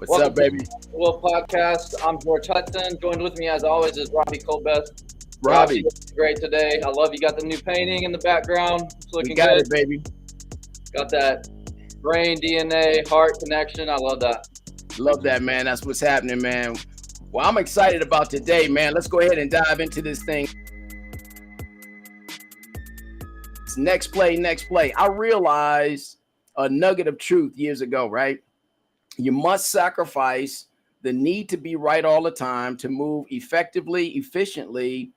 What's Welcome up, baby? to the Will Podcast. I'm George Hudson. Joined with me, as always, is Robbie Colbeth. Robbie, great today. I love you got the new painting in the background. It's looking we got good. it, baby. Got that brain, DNA, heart connection. I love that. Love that, man. That's what's happening, man. Well, I'm excited about today, man. Let's go ahead and dive into this thing. It's next play, next play. I realized a nugget of truth years ago, right? You must sacrifice the need to be right all the time to move effectively, efficiently,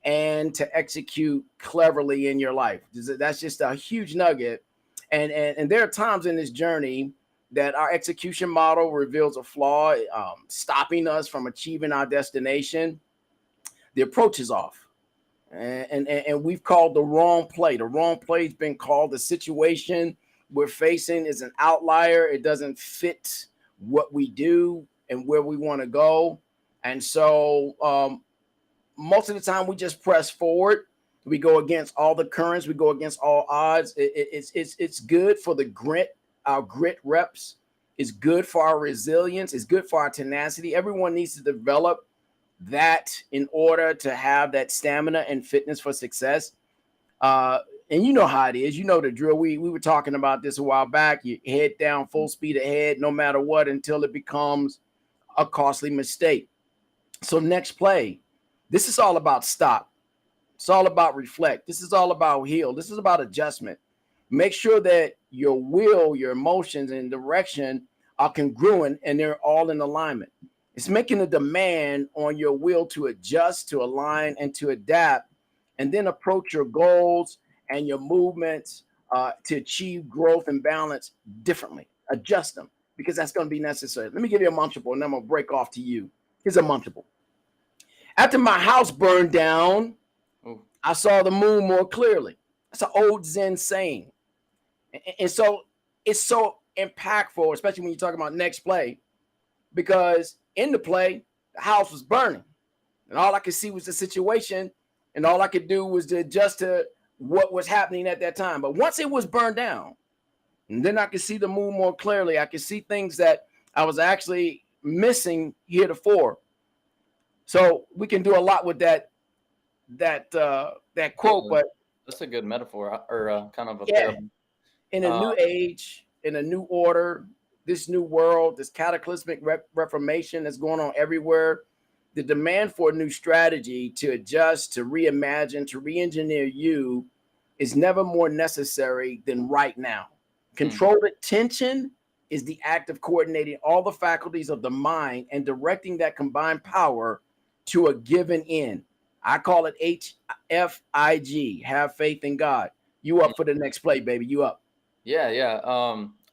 and to execute cleverly in your life. That's just a huge nugget. And there are times in this journey that our execution model reveals a flaw, stopping us from achieving our destination. The approach is off. And we've called the wrong play. The wrong play has been called the situation we're facing is an outlier. It doesn't fit what we do and where we want to go. And so most of the time we just press forward. We go against all the currents. We go against all odds. It's good for the grit. Our grit reps. It's good for our resilience. It's good for our tenacity. Everyone needs to develop that in order to have that stamina and fitness for success. And you know how it is. You know the drill. We were talking about this a while back. You head down full speed ahead, no matter what, until it becomes a costly mistake. So next play. This is all about stop. It's all about reflect. This is all about heal. This is about adjustment. Make sure that your will, your emotions, and direction are congruent and they're all in alignment. It's making a demand on your will to adjust, to align, and to adapt, and then approach your goals and your movements to achieve growth and balance differently. Adjust them because that's going to be necessary. Let me give you a munchable, and then I'm going to break off to you. Here's a munchable. After my house burned down, I saw the moon more clearly. That's an old Zen saying. And so it's so impactful, especially when you talk about next play, because in the play, the house was burning. And all I could see was the situation, and all I could do was to adjust to what was happening at that time. But once it was burned down, and then I could see the moon more clearly. I could see things that I was actually missing heretofore. So we can do a lot with that quote, but that's a good metaphor or kind of a parable. In a new age, in a new order, this new world, this cataclysmic reformation that's going on everywhere, the demand for a new strategy to adjust, to reimagine, to re-engineer you is never more necessary than right now. Controlled attention is the act of coordinating all the faculties of the mind and directing that combined power to a given end. I call it HFIG, have faith in God. You up for the next play, baby. You up. Yeah.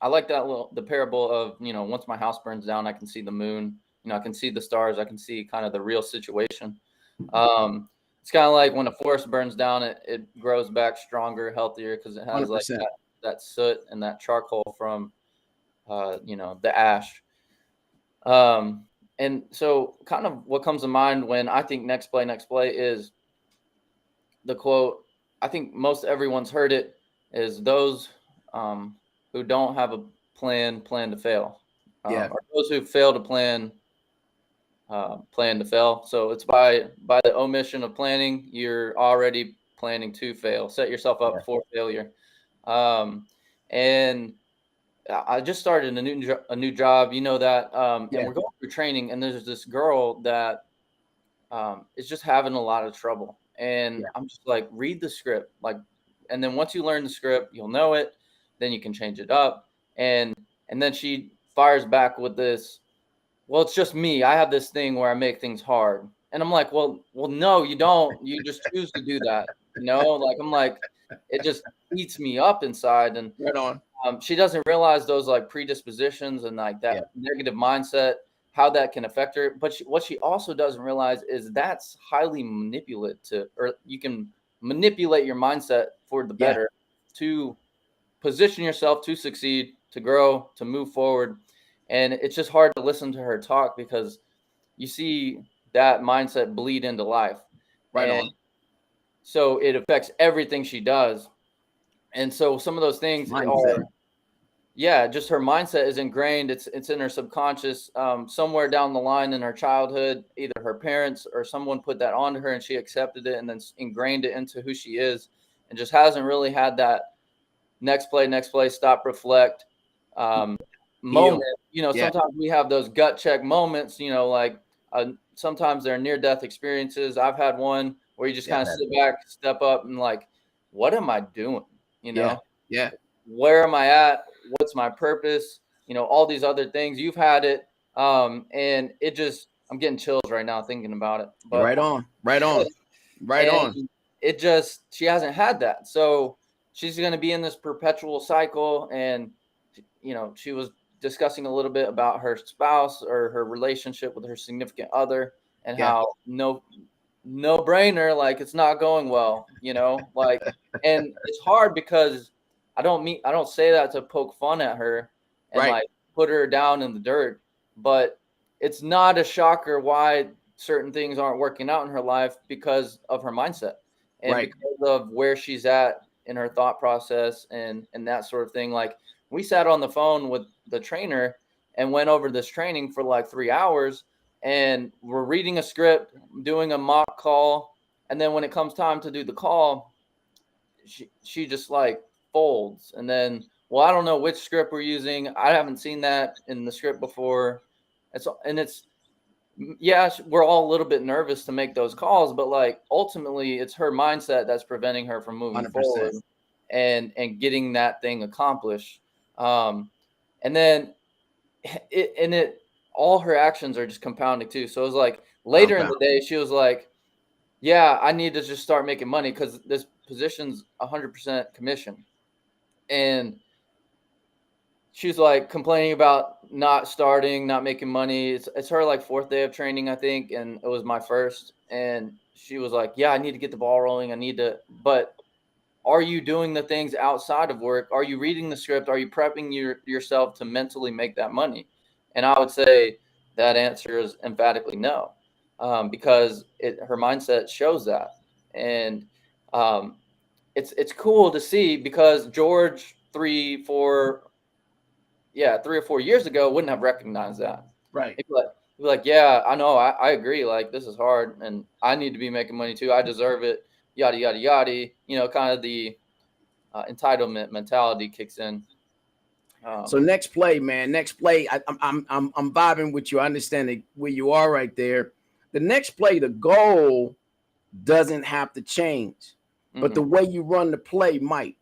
I like that the parable of, once my house burns down, I can see the moon, I can see the stars. I can see kind of the real situation. It's kind of like when a forest burns down, it grows back stronger, healthier, because it has 100%. like that soot and that charcoal from, the ash. And so kind of what comes to mind when I think next play is the quote. I think most everyone's heard it, is those who don't have a plan to fail. Or those who fail to plan to fail. So it's by the omission of planning, you're already planning to fail. Set yourself up for failure. And I just started a new job, that, and we're going through training, and there's this girl that is just having a lot of trouble. And I'm just like, read the script, and then once you learn the script, you'll know it, then you can change it up. And then she fires back with this, well, it's just me. I have this thing where I make things hard. And I'm like, well, no, you don't. You just choose to do that. I'm like, it just eats me up inside. And right on. She doesn't realize those predispositions and that negative mindset, how that can affect her. But what she also doesn't realize is that's highly manipulative, or you can manipulate your mindset for the better to position yourself to succeed, to grow, to move forward. And it's just hard to listen to her talk because you see that mindset bleed into life. Right on. So it affects everything she does. And so some of those things are yeah, just her mindset is ingrained. It's in her subconscious. Somewhere down the line in her childhood, either her parents or someone put that onto her, and she accepted it, and then ingrained it into who she is, and just hasn't really had that next play, stop, reflect moment. Heal. You know, Yeah. sometimes we have those gut check moments. You know, like sometimes they're near death experiences. I've had one where you just kind of sit back, step up, and like, what am I doing? You know, Yeah. where am I at? What's my purpose? You know, all these other things. You've had it. And it just, I'm getting chills right now thinking about it. But Right on. Right on. Right and on. it just, she hasn't had that. So she's going to be in this perpetual cycle. And, you know, she was discussing a little bit about her spouse or her relationship with her significant other, and how no brainer, like it's not going well, you know, like, and it's hard because I don't say that to poke fun at her and Right. like put her down in the dirt, but it's not a shocker why certain things aren't working out in her life because of her mindset and Right. because of where she's at in her thought process and that sort of thing. Like, we sat on the phone with the trainer and went over this training for like 3 hours, and we're reading a script, doing a mock call, and then when it comes time to do the call, she just like folds. And then, well, I don't know which script we're using. I haven't seen that in the script before. It's yeah, we're all a little bit nervous to make those calls, but like ultimately it's her mindset that's preventing her from moving 100%. forward and getting that thing accomplished. And then it all her actions are just compounding too. So it was like later in Compound. the day, she was like, yeah, I need to just start making money because this position's 100% commission. And she's like complaining about not starting, not making money. It's her like fourth day of training, I think, and it was my first. And she was like, yeah, I need to get the ball rolling. I need to, but are you doing the things outside of work? Are you reading the script? Are you prepping yourself to mentally make that money? And I would say that answer is emphatically no, because her mindset shows that. And it's cool to see because George 3 or 4 years ago wouldn't have recognized that. Right. He'd be like, yeah, I know, I agree. Like, this is hard, and I need to be making money too. I deserve it. Yada yada yada. You know, kind of the entitlement mentality kicks in. So next play, man. Next play. I'm vibing with you. I understand where you are right there. The next play, the goal doesn't have to change, but the way you run the play might.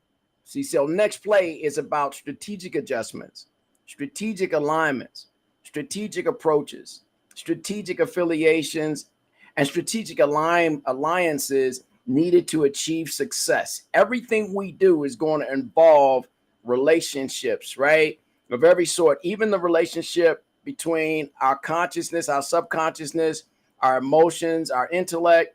See, so next play is about strategic adjustments, strategic alignments, strategic approaches, strategic affiliations, and strategic alliances needed to achieve success. Everything we do is going to involve relationships, right? Of every sort, even the relationship between our consciousness, our subconsciousness, our emotions, our intellect.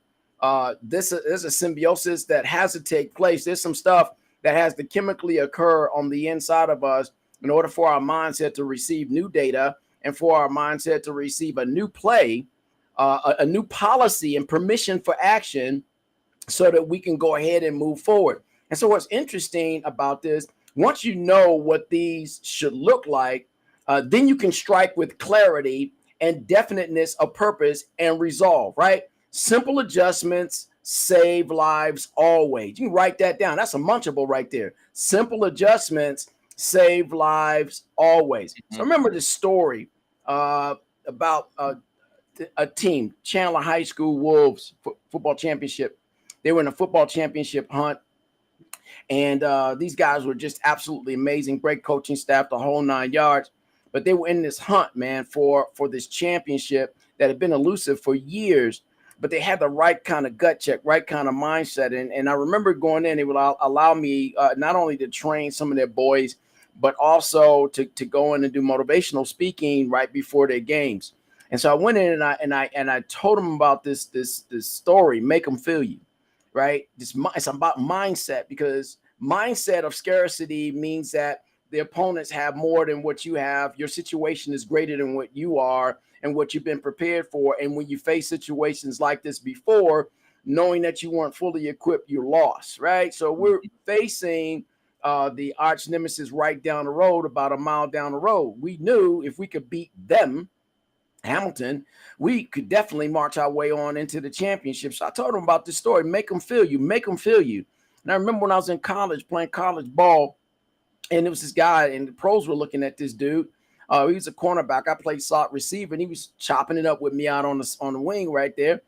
This is a symbiosis that has to take place. There's some stuff that has to chemically occur on the inside of us in order for our mindset to receive new data and for our mindset to receive a new play, a new policy and permission for action so that we can go ahead and move forward. And so what's interesting about this, once you know what these should look like, then you can strike with clarity and definiteness of purpose and resolve, right? Simple adjustments save lives always. You can write that down. That's a munchable right there. Simple adjustments save lives always. So remember this story about a team, Chandler High School Wolves football championship. They were in a football championship hunt. And these guys were just absolutely amazing, great coaching staff, the whole 9 yards. But they were in this hunt, man, for this championship that had been elusive for years. But they had the right kind of gut check, right kind of mindset. And I remember going in, they would allow me not only to train some of their boys, but also to go in and do motivational speaking right before their games. And so I went in and I told them about this story, make them feel you. Right? It's about mindset, because mindset of scarcity means that the opponents have more than what you have. Your situation is greater than what you are and what you've been prepared for. And when you face situations like this before, knowing that you weren't fully equipped, you lost, right? So we're facing the arch nemesis right down the road, about a mile down the road. We knew if we could beat them, Hamilton, we could definitely march our way on into the championship. So I told him about this story. Make them feel you. Make them feel you. And I remember when I was in college playing college ball, and there was this guy, and the pros were looking at this dude. He was a cornerback. I played slot receiver, and he was chopping it up with me out on the wing right there.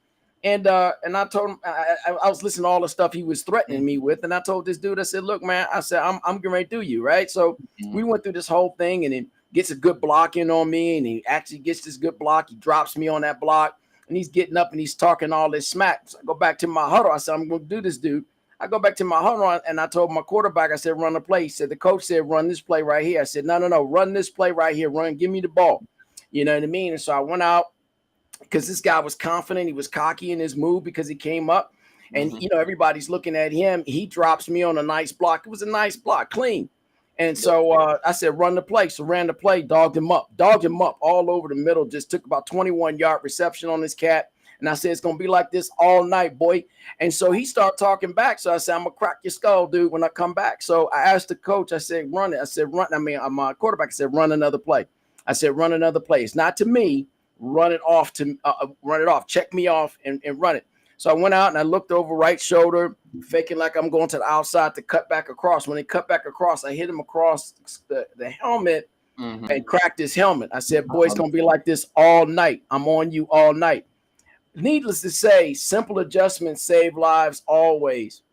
And I told him I was listening to all the stuff he was threatening me with, and I told this dude, I said, "Look, man," I said, "I'm getting ready to do you right." So we went through this whole thing, and then gets a good block in on me, and he actually gets this good block. He drops me on that block, and he's getting up and he's talking all this smack. So I go back to my huddle. I said, "I'm going to do this, dude." I go back to my huddle, and I told my quarterback, I said, "Run the play." He said, "The coach said, run this play right here." I said, No, run this play right here. Run, give me the ball. You know what I mean? And so I went out because this guy was confident. He was cocky in his move because he came up. And, everybody's looking at him. He drops me on a nice block. It was a nice block, clean. And so I said, run the play. So ran the play, dogged him up all over the middle. Just took about 21-yard reception on this cat. And I said, it's going to be like this all night, boy. And so he started talking back. So I said, I'm going to crack your skull, dude, when I come back. So I asked the coach, I said, run it. I said, run. I mean, my quarterback said, run another play. I said, run another play. It's not to me. Run it off. Check me off and run it. So I went out and I looked over right shoulder, faking like I'm going to the outside to cut back across. When they cut back across, I hit him across the helmet and cracked his helmet. I said, boy, it's going to be like this all night. I'm on you all night. Needless to say, simple adjustments save lives always.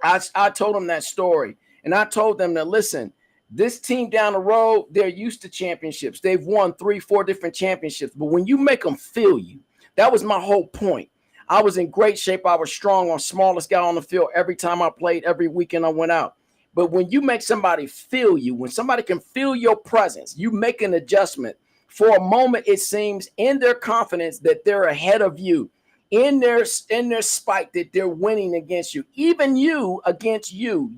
I told them that story, and I told them that, listen, this team down the road, they're used to championships. They've won 3-4 different championships. But when you make them feel you, that was my whole point. I was in great shape. I was strong, on smallest guy on the field every time I played, every weekend I went out. But when you make somebody feel you, when somebody can feel your presence, you make an adjustment. For a moment, it seems in their confidence that they're ahead of you, in their spite that they're winning against you, even you against you,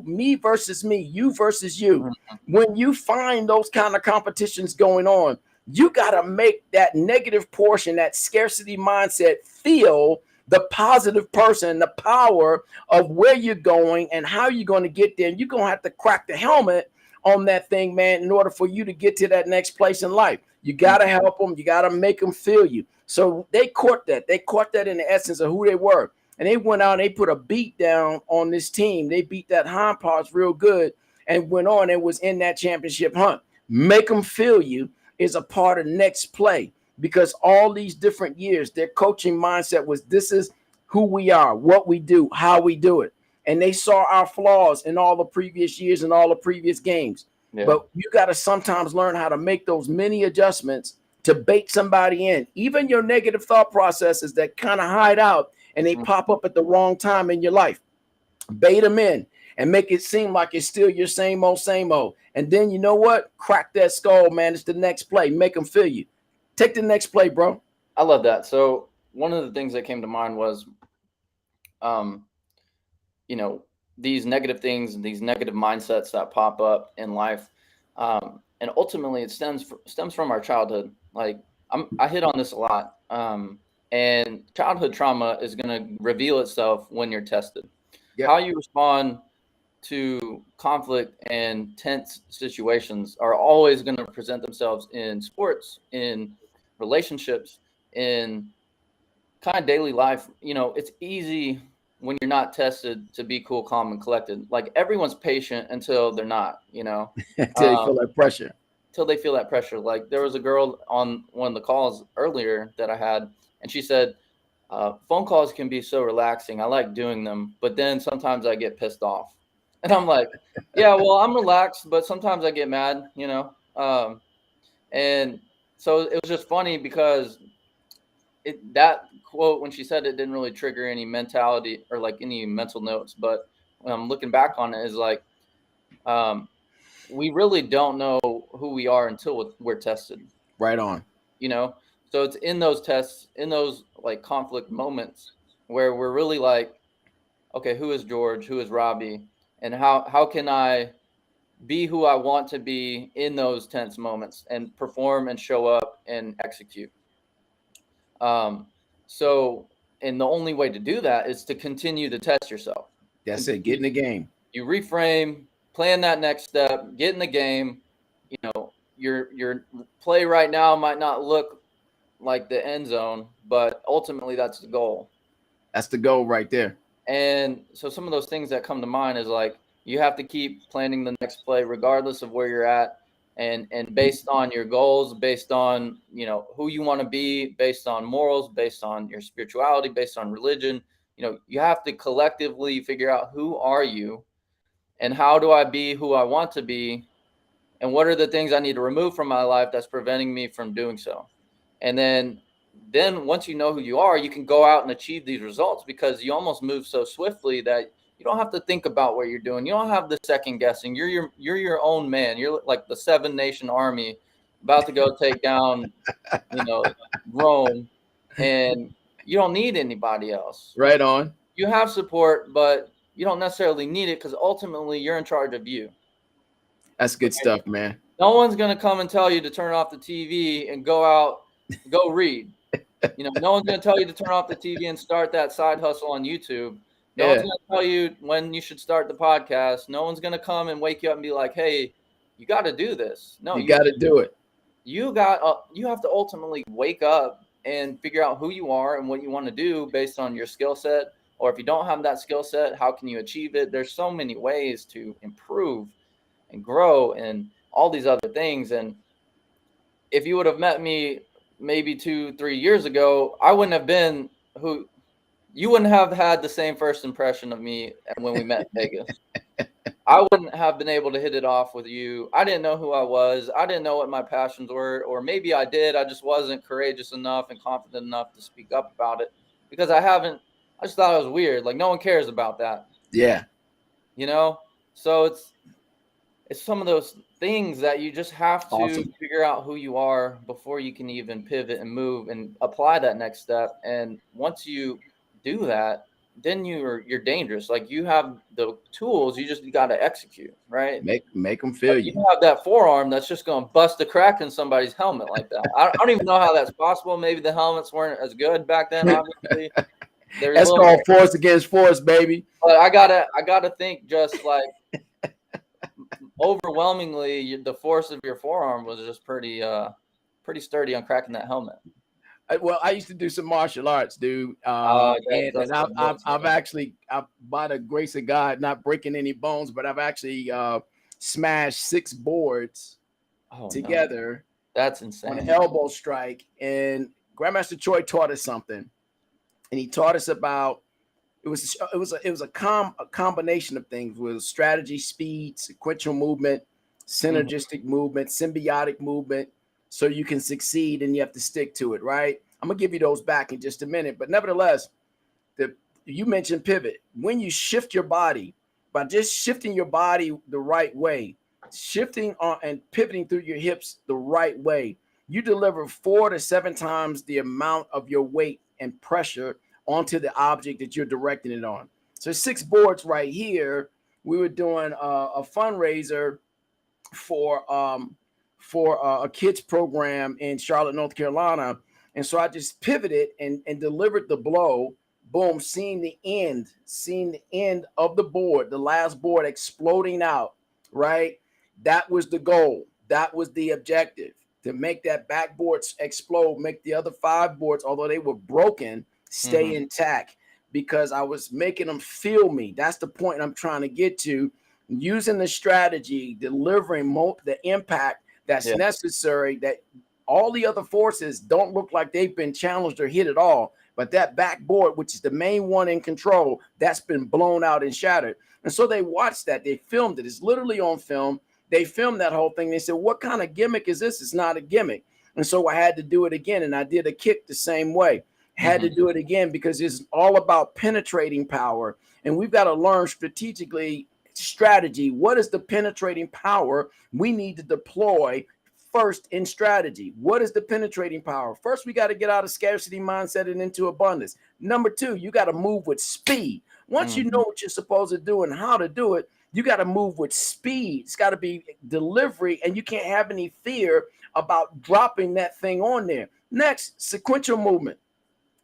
me versus me, you versus you. When you find those kind of competitions going on, you got to make that negative portion, that scarcity mindset, feel the positive person, the power of where you're going and how you're going to get there. And you're going to have to crack the helmet on that thing, man, in order for you to get to that next place in life. You got to help them. You got to make them feel you. So they caught that. They caught that in the essence of who they were. And they went out and they put a beat down on this team. They beat that hind parts real good and went on and was in that championship hunt. Make them feel you is a part of next play, because all these different years, their coaching mindset was, this is who we are, what we do, how we do it. And they saw our flaws in all the previous years and all the previous games. Yeah. But you got to sometimes learn how to make those mini adjustments to bait somebody in. Even your negative thought processes that kind of hide out and they pop up at the wrong time in your life. Bait them in and make it seem like it's still your same old, same old. And then you know what? Crack that skull, man. It's the next play. Make them feel you. Take the next play, bro. I love that. So one of the things that came to mind was, these negative things and these negative mindsets that pop up in life. And ultimately it stems from our childhood. Like I hit on this a lot. And childhood trauma is going to reveal itself when you're tested. Yep. How you respond to conflict and tense situations are always going to present themselves in sports, in relationships, in kind of daily life. It's easy when you're not tested to be cool, calm, and collected. Like everyone's patient until they're not, until you feel that pressure. Till they feel that pressure. Like there was a girl on one of the calls earlier that I had, and she said, phone calls can be so relaxing. I like doing them, but then sometimes I get pissed off. And I'm like, yeah, well, I'm relaxed, but sometimes I get mad, and so it was just funny because that quote, when she said it, didn't really trigger any mentality or like any mental notes. But when I'm looking back on it, is like, we really don't know who we are until we're tested. Right on. So it's in those tests, in those like conflict moments where we're really like, okay, who is George? Who is Robbie? And how can I be who I want to be in those tense moments and perform and show up and execute? And the only way to do that is to continue to test yourself. That's it. Get in the game. You reframe, plan that next step, get in the game. You know, your play right now might not look like the end zone, but ultimately that's the goal. That's the goal right there. And so some of those things that come to mind is like you have to keep planning the next play regardless of where you're at, and based on your goals, based on, you know, who you want to be, based on morals, based on your spirituality, based on religion. You know, you have to collectively figure out who are you and how do I be who I want to be, and what are the things I need to remove from my life that's preventing me from doing so. And then once you know who you are, you can go out and achieve these results because you almost move so swiftly that you don't have to think about what you're doing. You don't have the second guessing. You're your own man. You're like the 7-nation army about to go take down, you know, Rome, and you don't need anybody else. Right on. You have support, but you don't necessarily need it because ultimately you're in charge of you. That's good stuff, man. No one's going to come and tell you to turn off the TV and go out, go read. You know, no one's going to tell you to turn off the TV and start that side hustle on YouTube. No one's going to tell you when you should start the podcast. No one's going to come and wake you up and be like, hey, you got to do this. No, you got to do it. You have to ultimately wake up and figure out who you are and what you want to do based on your skill set. Or if you don't have that skill set, how can you achieve it? There's so many ways to improve and grow and all these other things. And if you would have met me maybe 2-3 years ago, I wouldn't have been who you wouldn't have had the same first impression of me when we met in Vegas. I wouldn't have been able to hit it off with you. I didn't know who I was. I didn't know what my passions were, or maybe I did. I just wasn't courageous enough and confident enough to speak up about it because I just thought it was weird. Like no one cares about that. Yeah. You know? So it's some of those things that you just have to figure out who you are before you can even pivot and move and apply that next step. And once you do that, then you're dangerous. Like you have the tools, you just got to execute, right? Make them feel you. You have that forearm that's just going to bust a crack in somebody's helmet like that. I don't even know how that's possible. Maybe the helmets weren't as good back then, obviously. That's called force against force, baby. But I gotta think just like overwhelmingly the force of your forearm was just pretty sturdy on cracking that helmet. Well, I used to do some martial arts, dude. And I've actually, by the grace of God, not breaking any bones, but I've actually smashed 6 boards together. No. That's insane. On an elbow strike. And Grandmaster Choi taught us something, and he taught us about it was a combination of things. It was strategy, speed, sequential movement, synergistic movement, symbiotic movement. So you can succeed and you have to stick to it, right? I'm gonna give you those back in just a minute. But nevertheless, you mentioned pivot. When you shift your body, by just shifting your body the right way, shifting on and pivoting through your hips the right way, you deliver 4 to 7 times the amount of your weight and pressure onto the object that you're directing it on. So 6 boards right here. We were doing a fundraiser for a kids program in Charlotte, North Carolina. And so I just pivoted and delivered the blow. Boom, seeing the end of the board, the last board exploding out, right? That was the goal. That was the objective, to make that backboard explode, make the other 5 boards, although they were broken, stay intact, because I was making them feel me. That's the point I'm trying to get to. Using the strategy, delivering the impact that's necessary, that all the other forces don't look like they've been challenged or hit at all. But that backboard, which is the main one in control, that's been blown out and shattered. And so they watched that. They filmed it. It's literally on film. They filmed that whole thing. They said, what kind of gimmick is this? It's not a gimmick. And so I had to do it again. And I did a kick the same way. Had to do it again because it's all about penetrating power. And we've got to learn strategy. What is the penetrating power we need to deploy first in strategy? What is the penetrating power? First, we got to get out of scarcity mindset and into abundance. Number 2, you got to move with speed. Once you know what you're supposed to do and how to do it, you got to move with speed. It's got to be delivery, and you can't have any fear about dropping that thing on there. Next, sequential movement.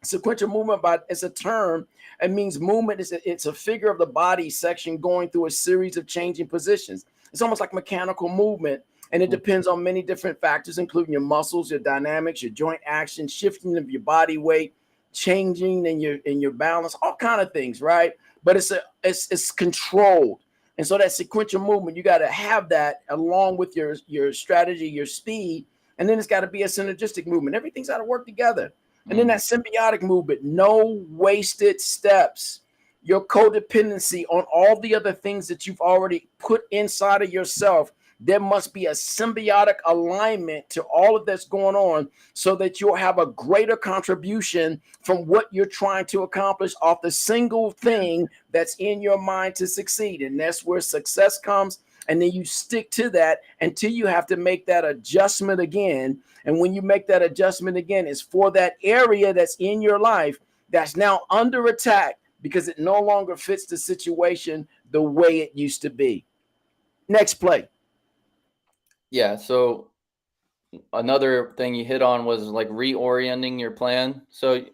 Sequential movement, but it's a term. It means movement. It's a figure of the body section going through a series of changing positions. It's almost like mechanical movement, and it depends on many different factors, including your muscles, your dynamics, your joint action, shifting of your body weight, changing in your balance, all kind of things, right? But it's controlled. And so that sequential movement, you got to have that along with your strategy, your speed, and then it's got to be a synergistic movement. Everything's got to work together. And then that symbiotic movement, no wasted steps. Your codependency on all the other things that you've already put inside of yourself. There must be a symbiotic alignment to all of that's going on so that you'll have a greater contribution from what you're trying to accomplish off the single thing that's in your mind to succeed. And that's where success comes. And then you stick to that until you have to make that adjustment again. And when you make that adjustment again, it's for that area that's in your life that's now under attack because it no longer fits the situation the way it used to be. Next play. Yeah. So another thing you hit on was like reorienting your plan. So,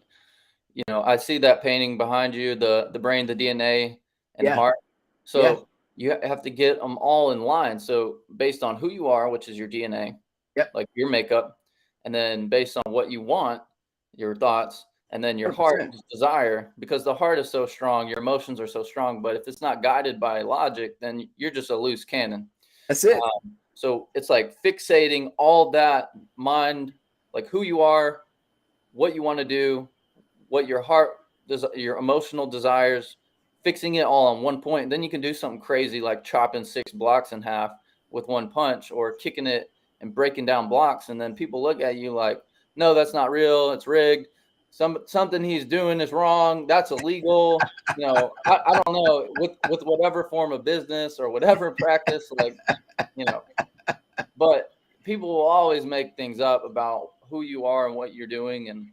you know, I see that painting behind you, the brain, the DNA, and heart. So you have to get them all in line. So based on who you are, which is your DNA, like your makeup, and then based on what you want, your thoughts, and then your 100%. Heart desire, because the heart is so strong, your emotions are so strong. But if it's not guided by logic, then you're just a loose cannon. That's it. So it's like fixating all that mind, like who you are, what you want to do, what your heart does, your emotional desires, fixing it all on one point. And then you can do something crazy like chopping 6 blocks in half with one punch, or kicking it and breaking down blocks. And then people look at you like, no, that's not real. It's rigged. Something he's doing is wrong. That's illegal. You know, I don't know, with whatever form of business or whatever practice, like, you know, but people will always make things up about who you are and what you're doing, and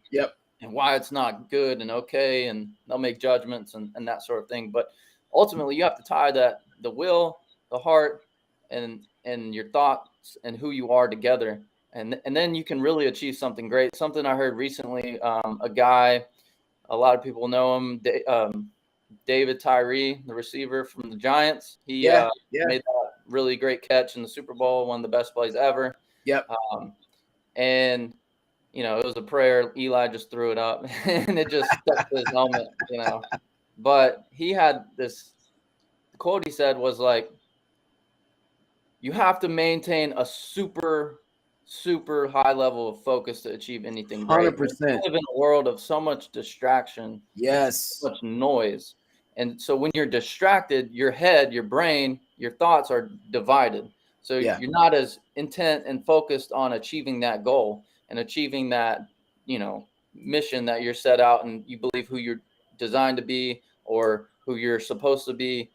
why it's not good and okay, and they'll make judgments and that sort of thing. But ultimately, you have to tie that the will, the heart, and your thoughts and who you are together, and then you can really achieve something great. Something I heard recently, a guy, a lot of people know him, David Tyree, the receiver from the Giants. He made that really great catch in the Super Bowl, one of the best plays ever. And you know, it was a prayer. Eli just threw it up and it just stuck to his helmet, you know. But he had this, the quote he said was like, you have to maintain a super high level of focus to achieve anything great. 100%. We live in a world of so much distraction, so much noise. And so when you're distracted, your head, your brain, your thoughts are divided. So you're not as intent and focused on achieving that goal and achieving that, you know, mission that you're set out and you believe who you're designed to be or who you're supposed to be,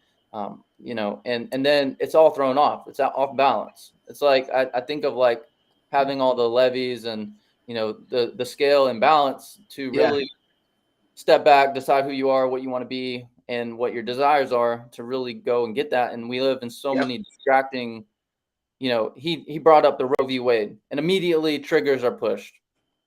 you know, and then it's all thrown off. It's off balance. It's like, I think of like having all the levies and, you know, the scale and balance to really step back, decide who you are, what you want to be, and what your desires are to really go and get that. And we live in so many distracting, you know, he brought up the Roe v. Wade, and immediately triggers are pushed.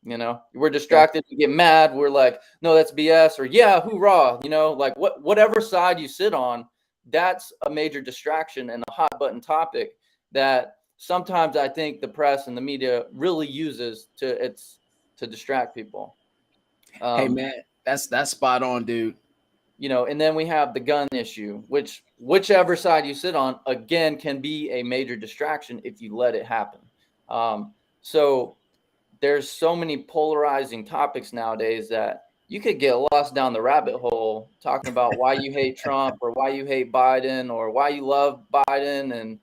You know, we're distracted, we get mad, we're like, no, that's BS, or yeah, hoorah, you know, like whatever side you sit on, that's a major distraction and a hot button topic that sometimes I think the press and the media really uses to distract people. Hey man, that's spot on, dude. You know, and then we have the gun issue, whichever side you sit on, again, can be a major distraction if you let it happen. So there's so many polarizing topics nowadays that you could get lost down the rabbit hole talking about why you hate Trump or why you hate Biden or why you love Biden and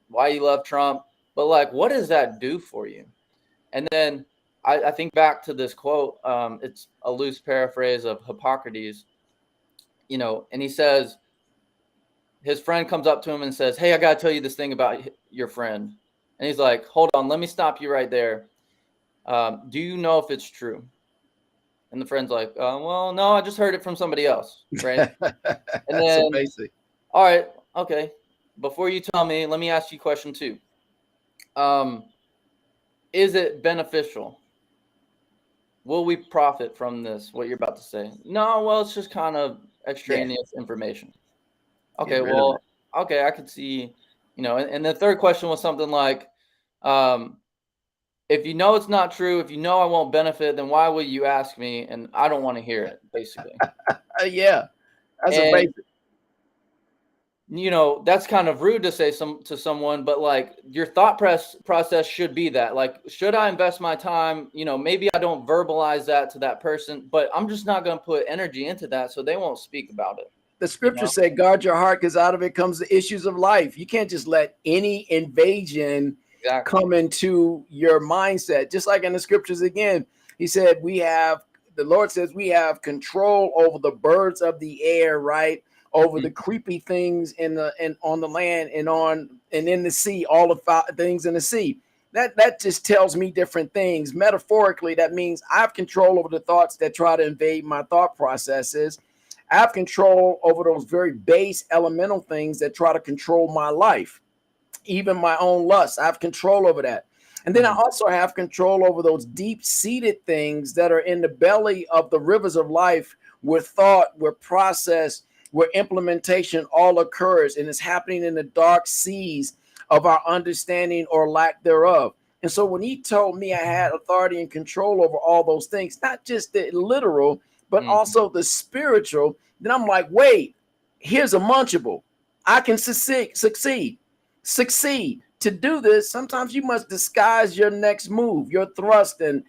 why you love Trump. But like, what does that do for you? And then I think back to this quote. It's a loose paraphrase of Hippocrates. You know, and he says, his friend comes up to him and says, hey, I got to tell you this thing about your friend. And he's like, hold on, let me stop you right there. Do you know if it's true? And the friend's like, well, no, I just heard it from somebody else. Right. And then, so basic. All right. Okay. Before you tell me, let me ask you question 2. Is it beneficial? will we profit from this? What you're about to say? No, well, it's just kind of extraneous information. Okay, well, okay, I could see, and the third question was something like, if you know it's not true, if you know I won't benefit, then why would you ask me? And I don't want to hear it, basically. Yeah, that's a basic. That's kind of rude to say to someone, but like your thought process should be that, like, should I invest my time? Maybe I don't verbalize that to that person, but I'm just not going to put energy into that, so they won't speak about it. The scriptures say, guard your heart, because out of it comes the issues of life. You can't just let any invasion come into your mindset. Just like in the scriptures again, he said, the Lord says we have control over the birds of the air, right? Over the creepy things on the land and in the sea, all the things in the sea. That just tells me different things. Metaphorically, that means I have control over the thoughts that try to invade my thought processes. I have control over those very base elemental things that try to control my life, even my own lust. I have control over that. And then I also have control over those deep-seated things that are in the belly of the rivers of life, where thought, where process, where implementation all occurs, and it's happening in the dark seas of our understanding or lack thereof. And so when he told me I had authority and control over all those things, not just the literal, but also the spiritual, then I'm like, wait, here's a munchable. I can succeed. To do this, sometimes you must disguise your next move, your thrust and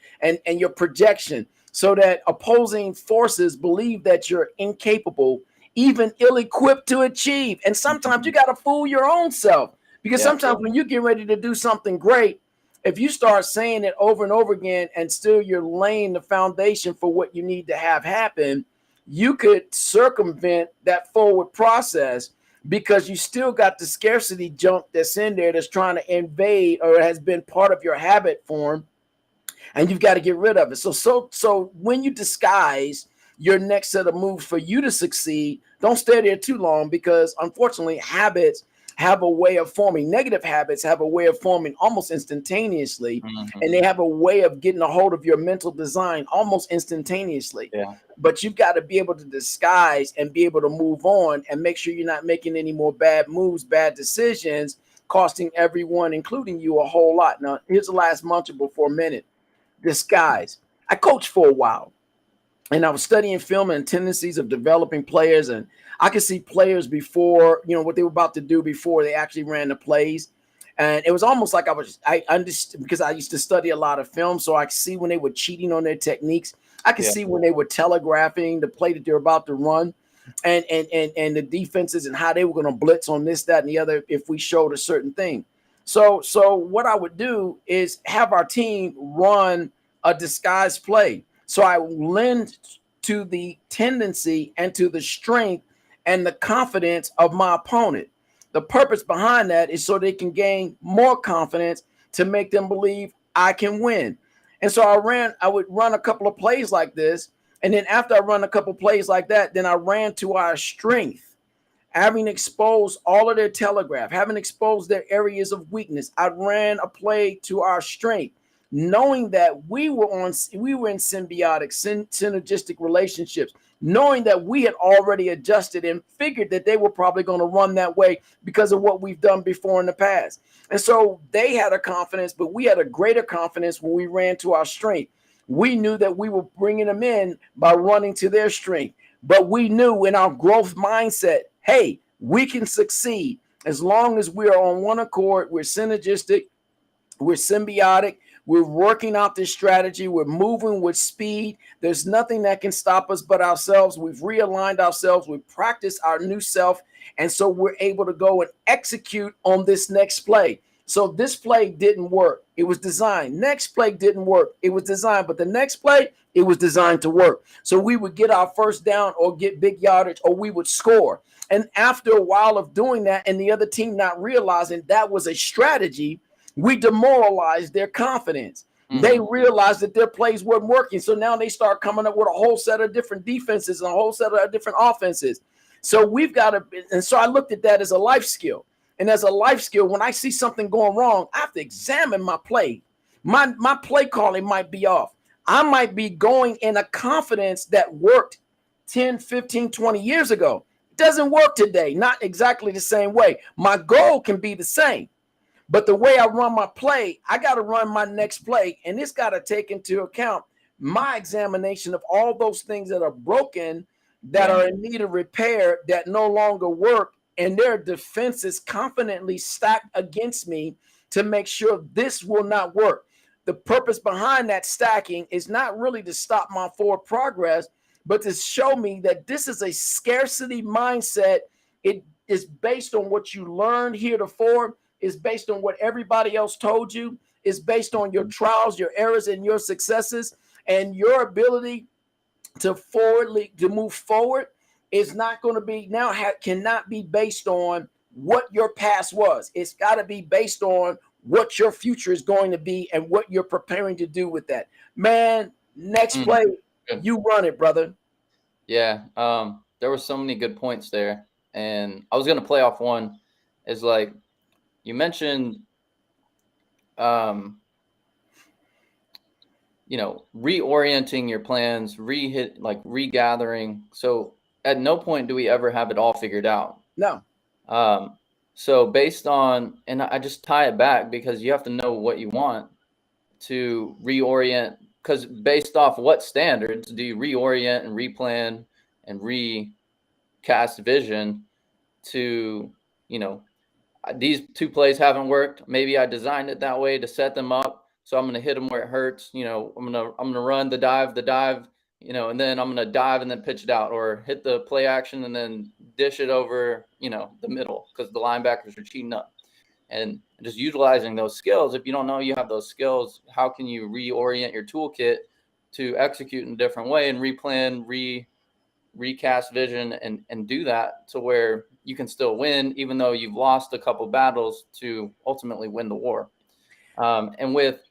your projection, so that opposing forces believe that you're incapable, even ill-equipped to achieve. And sometimes you got to fool your own self, because sometimes when you get ready to do something great, if you start saying it over and over again and still you're laying the foundation for what you need to have happen, you could circumvent that forward process, because you still got the scarcity junk that's in there that's trying to invade or has been part of your habit form, and you've got to get rid of it. So when you disguise your next set of moves for you to succeed, don't stay there too long, because unfortunately habits have a way of forming. Negative habits have a way of forming almost instantaneously, and they have a way of getting a hold of your mental design almost instantaneously. But you've got to be able to disguise and be able to move on and make sure you're not making any more bad moves, bad decisions, costing everyone, including you, a whole lot. Now, here's the last munchable for a minute. Disguise. I coached for a while, and I was studying film and tendencies of developing players, and I could see players before, what they were about to do before they actually ran the plays. And it was almost like I understood, because I used to study a lot of film. So I could see when they were cheating on their techniques. I could see when they were telegraphing the play that they're about to run, and the defenses and how they were going to blitz on this, that, and the other if we showed a certain thing. So what I would do is have our team run a disguised play. So I lend to the tendency and to the strength and the confidence of my opponent. The purpose behind that is so they can gain more confidence, to make them believe I can win. And so I would run a couple of plays like this. And then after I run a couple of plays like that, then I ran to our strength. Having exposed all of their telegraph, having exposed their areas of weakness, I ran a play to our strength, knowing that we were in symbiotic, synergistic relationships, knowing that we had already adjusted and figured that they were probably going to run that way because of what we've done before in the past. And so they had a confidence, but we had a greater confidence when we ran to our strength. We knew that we were bringing them in by running to their strength, but we knew in our growth mindset, hey, we can succeed as long as we are on one accord. We're synergistic, we're symbiotic, we're working out this strategy, we're moving with speed. There's nothing that can stop us but ourselves. We've realigned ourselves, we've practiced our new self, and so we're able to go and execute on this next play. So this play didn't work. It was designed. Next play didn't work. It was designed. But the next play, it was designed to work. So we would get our first down or get big yardage, or we would score. And after a while of doing that and the other team not realizing that was a strategy, we demoralized their confidence. They realized that their plays weren't working. So now they start coming up with a whole set of different defenses and a whole set of different offenses. So we've got to, and so I looked at that as a life skill. And as a life skill, when I see something going wrong, I have to examine my play. My play calling might be off. I might be going in a confidence that worked 10, 15, 20 years ago. It doesn't work today, not exactly the same way. My goal can be the same, but the way I run my play, I got to run my next play, and it's got to take into account my examination of all those things that are broken, that are in need of repair, that no longer work, and their defenses confidently stacked against me to make sure this will not work. The purpose behind that stacking is not really to stop my forward progress, but to show me that this is a scarcity mindset. It is based on what you learned heretofore, is based on what everybody else told you, is based on your trials, your errors, and your successes, and your ability to move forward is not going to be now cannot be based on what your past was. It's got to be based on what your future is going to be and what you're preparing to do with that. Man, next play, you run it, brother. Yeah, there were so many good points there, and I was going to play off one. Is like you mentioned, reorienting your plans, regathering. So at no point do we ever have it all figured out. No. So based on, and I just tie it back because you have to know what you want to reorient, because based off what standards do you reorient and replan and recast vision to, these two plays haven't worked. Maybe I designed it that way to set them up. So I'm going to hit them where it hurts. I'm going to run the dive, and then I'm going to dive and then pitch it out, or hit the play action and then dish it over, the middle, because the linebackers are cheating up. And just utilizing those skills. If you don't know you have those skills, how can you reorient your toolkit to execute in a different way and replan, recast vision and do that to where you can still win, even though you've lost a couple battles to ultimately win the war. And with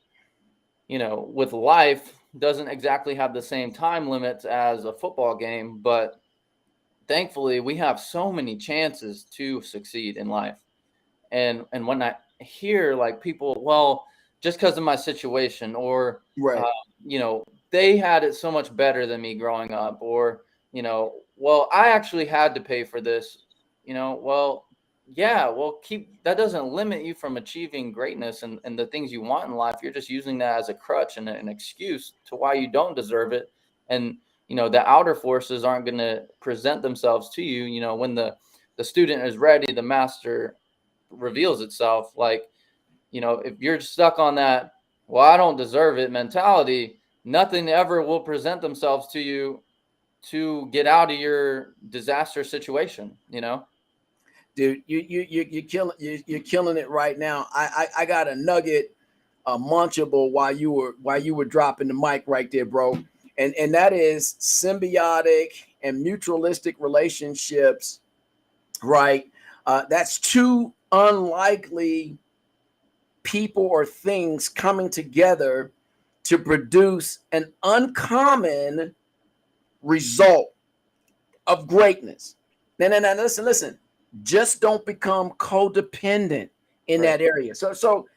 life, doesn't exactly have the same time limits as a football game, but thankfully we have so many chances to succeed in life. And when I hear like people, well, just because of my situation, or, right. They had it so much better than me growing up, or, well, I actually had to pay for this, that doesn't limit you from achieving greatness and the things you want in life. You're just using that as a crutch and an excuse to why you don't deserve it. And, the outer forces aren't going to present themselves to you. When the student is ready, the master reveals itself. Like, if you're stuck on that, well, I don't deserve it mentality, nothing ever will present themselves to you to get out of your disaster situation, Dude, you're killing it right now. I got a nugget, a munchable while you were dropping the mic right there, bro. And that is symbiotic and mutualistic relationships, right? That's two unlikely people or things coming together to produce an uncommon result of greatness. No, listen. Just don't become codependent in that area. So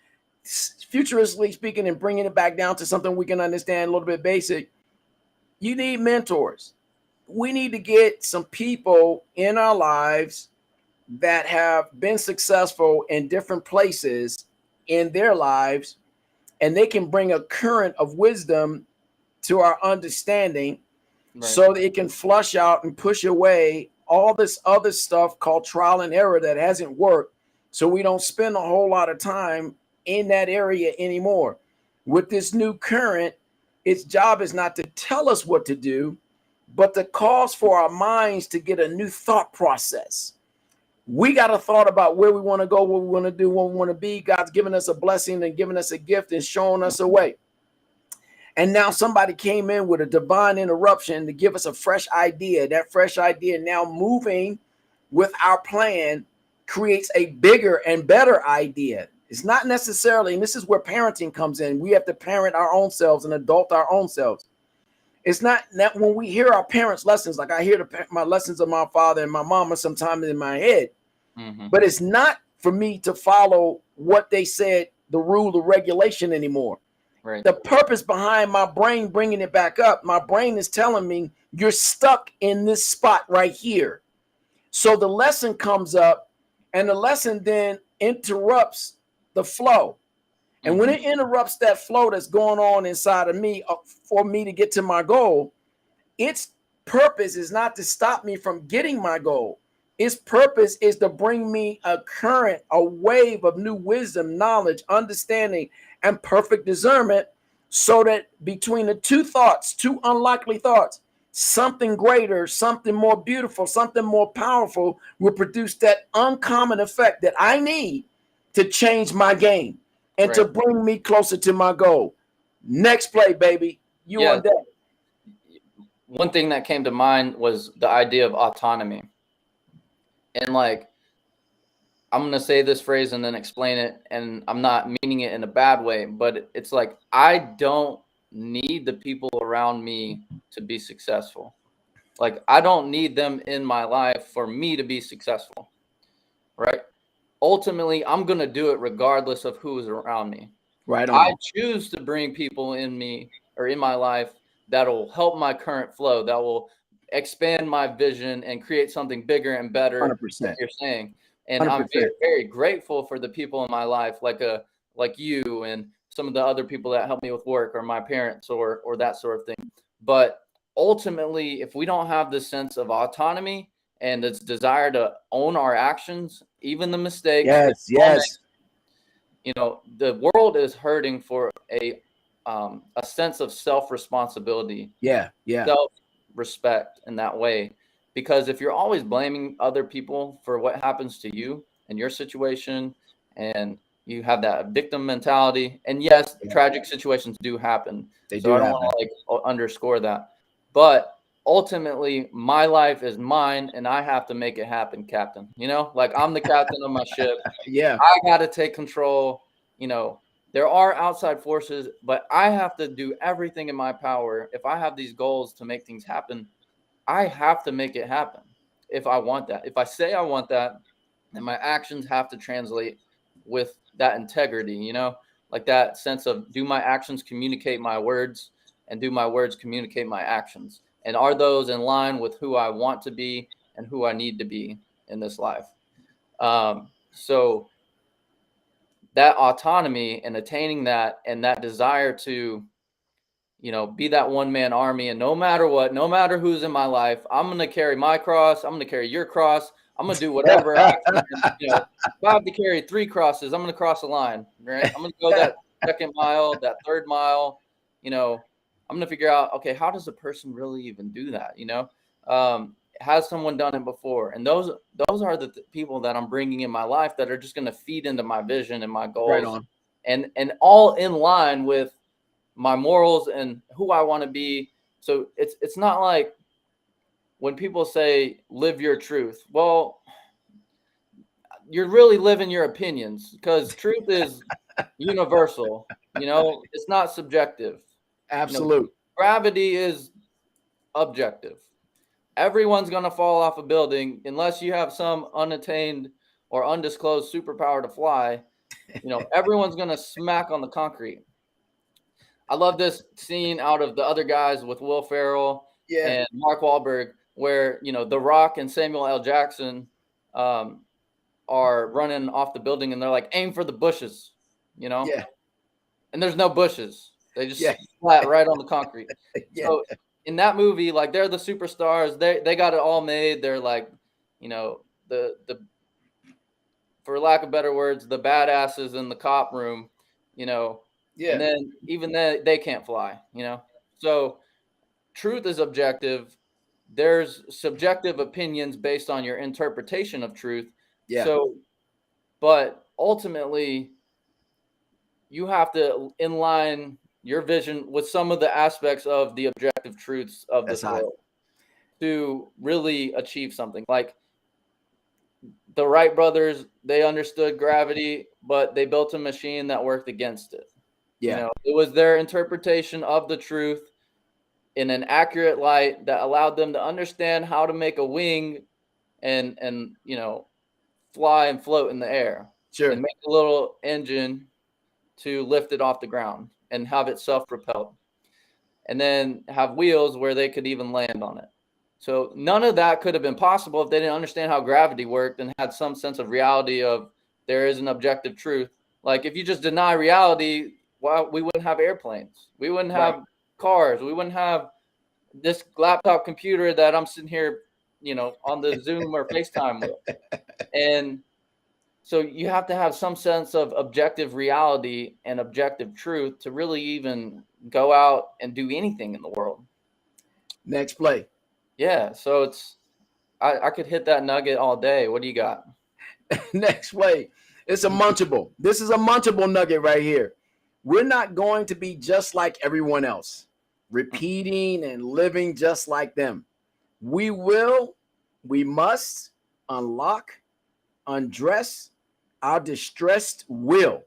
futuristically speaking, and bringing it back down to something we can understand a little bit basic, you need mentors. We need to get some people in our lives that have been successful in different places in their lives, and they can bring a current of wisdom to our understanding, so that it can flush out and push away all this other stuff called trial and error that hasn't worked, so we don't spend a whole lot of time in that area anymore. With this new current, its job is not to tell us what to do, but to cause for our minds to get a new thought process. We got a thought about where we want to go, what we want to do, what we want to be. God's given us a blessing and given us a gift and showing us a way. And now somebody came in with a divine interruption to give us a fresh idea. That fresh idea, now moving with our plan, creates a bigger and better idea. It's not necessarily, and this is where parenting comes in. We have to parent our own selves and adult our own selves. It's not that when we hear our parents' lessons, like I hear my lessons of my father and my mama sometimes in my head, but it's not for me to follow what they said, the rule, the regulation anymore. Right. The purpose behind my brain bringing it back up, my brain is telling me you're stuck in this spot right here. So the lesson comes up, and the lesson then interrupts the flow. And when it interrupts that flow that's going on inside of me for me to get to my goal, its purpose is not to stop me from getting my goal. Its purpose is to bring me a current, a wave of new wisdom, knowledge, understanding, and perfect discernment, so that between the two thoughts, two unlikely thoughts, something greater, something more beautiful, something more powerful will produce that uncommon effect that I need to change my game and to bring me closer to my goal. Next play, baby. You on deck. One thing that came to mind was the idea of autonomy. And like, I'm going to say this phrase and then explain it, and I'm not meaning it in a bad way, but it's like, I don't need the people around me to be successful. Like, I don't need them in my life for me to be successful, right? Ultimately, I'm going to do it regardless of who is around me. Right on. I choose to bring people in me or in my life that will help my current flow, that will expand my vision and create something bigger and better. 100%. Like you're saying. And 100%. I'm very, very grateful for the people in my life, like you and some of the other people that help me with work, or my parents, or that sort of thing. But ultimately, if we don't have this sense of autonomy and this desire to own our actions, even the mistakes, yes, you know, the world is hurting for a sense of self-responsibility, self-respect in that way. Because if you're always blaming other people for what happens to you and your situation, and you have that victim mentality, and yes, tragic situations do happen. I don't want to like underscore that, but ultimately my life is mine and I have to make it happen, Captain. You know, like I'm the captain of my ship. I got to take control. You know, there are outside forces, but I have to do everything in my power. If I have these goals to make things happen, I have to make it happen. If I want that, if I say I want that, then my actions have to translate with that integrity, you know, like that sense of, do my actions communicate my words, and do my words communicate my actions? And are those in line with who I want to be and who I need to be in this life? So that autonomy and attaining that, and that desire to, you know, be that one-man army, and no matter what, no matter who's in my life, I'm going to carry my cross. I'm going to carry your cross. I'm going to do whatever I can. You know, if I have to carry 3 crosses, I'm going to cross a line, right? I'm going to go that second mile, that third mile. You know, I'm going to figure out, okay, how does a person really even do that? You know, has someone done it before? And those are the people that I'm bringing in my life that are just going to feed into my vision and my goals, right on. and all in line with my morals and who I want to be. So it's not like when people say live your truth. Well, you're really living your opinions, because truth is universal. You know, it's not subjective. Absolute. You know, gravity is objective. Everyone's going to fall off a building unless you have some unattained or undisclosed superpower to fly. You know, everyone's going to smack on the concrete. I love this scene out of The Other Guys with Will Ferrell and Mark Wahlberg, where, you know, The Rock and Samuel L. Jackson are running off the building, and they're like, aim for the bushes, you know? Yeah. And there's no bushes. They just flat right on the concrete. So in that movie, like, they're the superstars. They got it all made. They're like, you know, the for lack of better words, the badasses in the cop room, you know. And then even then they can't fly, you know. So truth is objective. There's subjective opinions based on your interpretation of truth. So, but ultimately, you have to inline your vision with some of the aspects of the objective truths of this world to really achieve something. Like the Wright brothers, they understood gravity, but they built a machine that worked against it. You know, it was their interpretation of the truth in an accurate light that allowed them to understand how to make a wing and you know, fly and float in the air, and make a little engine to lift it off the ground. and have it self-propelled, and then have wheels where they could even land on it. So none of that could have been possible if they didn't understand how gravity worked and had some sense of reality of there is an objective truth. Like if you just deny reality, well, we wouldn't have airplanes. We wouldn't have cars. We wouldn't have this laptop computer that I'm sitting here, on the Zoom or FaceTime with. And so you have to have some sense of objective reality and objective truth to really even go out and do anything in the world. Next play. Yeah. So I could hit that nugget all day. What do you got? Next play. It's a munchable. This is a munchable nugget right here. We're not going to be just like everyone else, repeating and living just like them. We must unlock, undress our distressed will,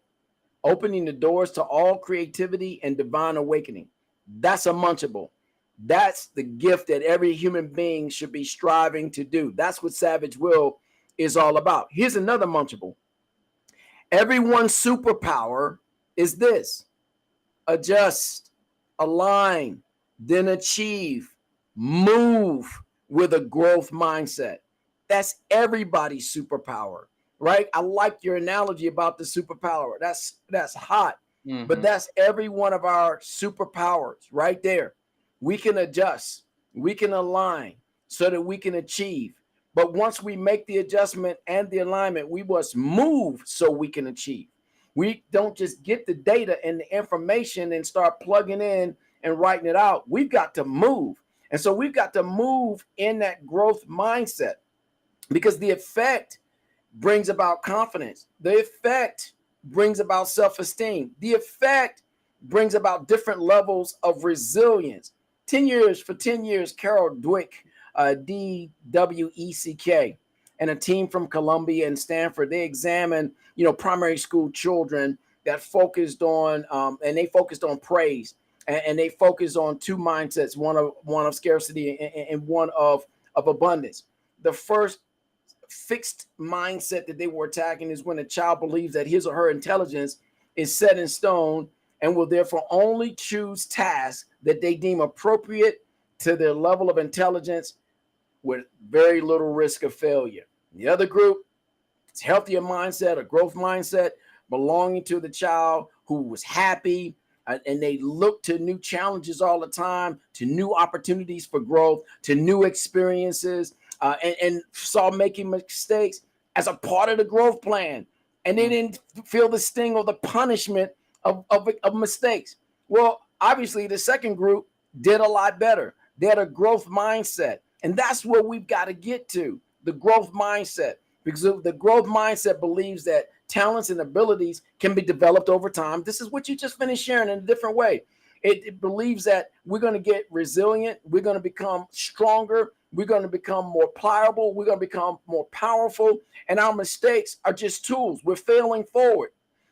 opening the doors to all creativity and divine awakening. That's a munchable. That's the gift that every human being should be striving to do. That's what Savage Will is all about. Here's another munchable. Everyone's superpower is this: adjust, align, then achieve, move with a growth mindset. That's everybody's superpower, right? I like your analogy about the superpower. That's hot, but that's every one of our superpowers right there. We can adjust, we can align so that we can achieve. But once we make the adjustment and the alignment, we must move so we can achieve. We don't just get the data and the information and start plugging in and writing it out. We've got to move. And so we've got to move in that growth mindset, because the effect brings about confidence. The effect brings about self-esteem. The effect brings about different levels of resilience. 10 years, Carol Dweck, DWECK, and a team from Columbia and Stanford, they examined, primary school children that focused on, and they focused on praise, and they focused on two mindsets, one of scarcity and one of abundance. The first fixed mindset that they were attacking is when a child believes that his or her intelligence is set in stone and will therefore only choose tasks that they deem appropriate to their level of intelligence with very little risk of failure. The other group, it's healthier mindset, a growth mindset, belonging to the child who was happy, and they look to new challenges all the time, to new opportunities for growth, to new experiences, and saw making mistakes as a part of the growth plan. And they didn't feel the sting or the punishment of mistakes. Well, obviously, the second group did a lot better. They had a growth mindset. And that's where we've got to get to, the growth mindset, because the growth mindset believes that talents and abilities can be developed over time. This is what you just finished sharing in a different way. It believes that we're going to get resilient. We're going to become stronger. We're going to become more pliable. We're going to become more powerful. And our mistakes are just tools. We're failing forward.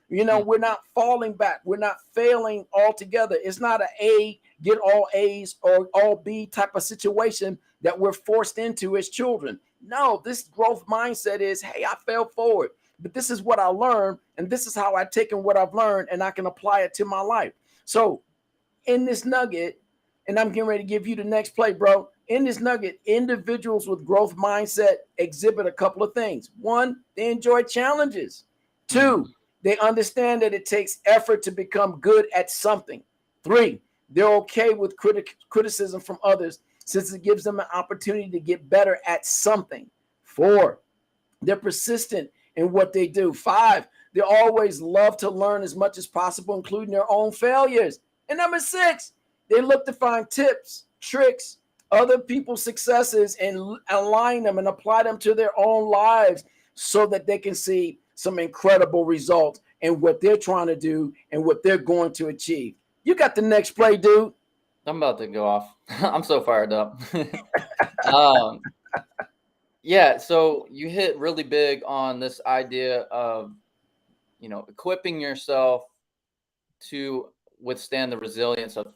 We're not falling back. We're not failing altogether. It's not an A, get all A's or all B type of situation that we're forced into as children. No, this growth mindset is, hey, I fell forward, but this is what I learned, and this is how I've taken what I've learned, and I can apply it to my life. So in this nugget, and I'm getting ready to give you the next play, bro. In this nugget, individuals with growth mindset exhibit a couple of things. One, they enjoy challenges. Two, they understand that it takes effort to become good at something. Three, they're okay with criticism from others, since it gives them an opportunity to get better at something. Four, they're persistent in what they do. Five, they always love to learn as much as possible, including their own failures. And number six, they look to find tips, tricks, other people's successes, and align them and apply them to their own lives so that they can see some incredible results in what they're trying to do and what they're going to achieve. You got the next play, dude. I'm about to go off. I'm so fired up. Yeah, so you hit really big on this idea of, equipping yourself to withstand the resilience of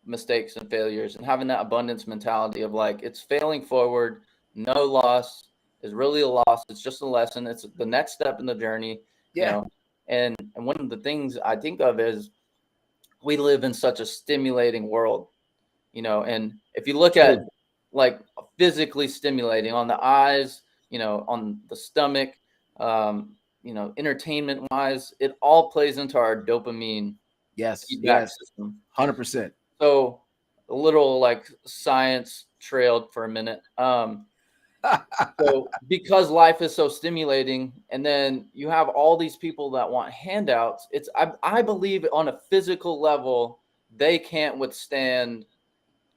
mistakes and failures, and having that abundance mentality of like, it's failing forward, no loss is really a loss. It's just a lesson. It's the next step in the journey. And one of the things I think of is we live in such a stimulating world, and if you look at like physically stimulating on the eyes, on the stomach, entertainment wise, it all plays into our dopamine feedback system. 100%. So a little like science trailed for a minute. So because life is so stimulating, and then you have all these people that want handouts, I believe on a physical level, they can't withstand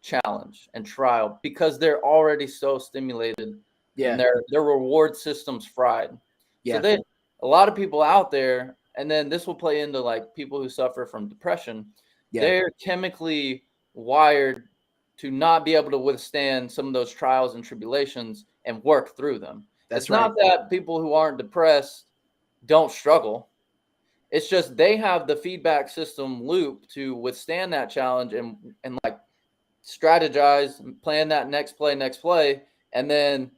challenge and trial because they're already so stimulated and their reward system's fried. So a lot of people out there, and then this will play into like people who suffer from depression. They're chemically wired to not be able to withstand some of those trials and tribulations and work through them. It's not that people who aren't depressed don't struggle. It's just they have the feedback system loop to withstand that challenge and like strategize, plan that next play, and then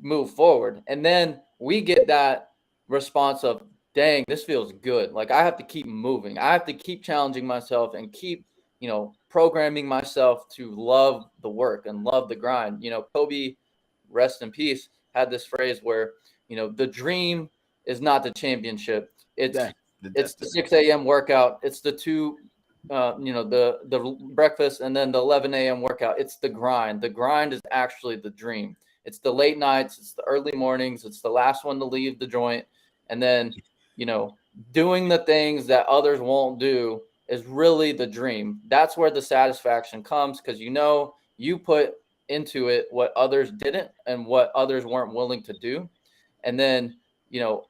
move forward. And then we get that response of, dang, this feels good. Like I have to keep moving. I have to keep challenging myself and keep, programming myself to love the work and love the grind. Kobe, rest in peace, had this phrase where, the dream is not the championship. It's the 6 a.m. workout. It's the the breakfast and then the 11 a.m. workout. It's the grind. The grind is actually the dream. It's the late nights. It's the early mornings. It's the last one to leave the joint. And then, doing the things that others won't do is really the dream. That's where the satisfaction comes because, you put into it what others didn't and what others weren't willing to do. And then,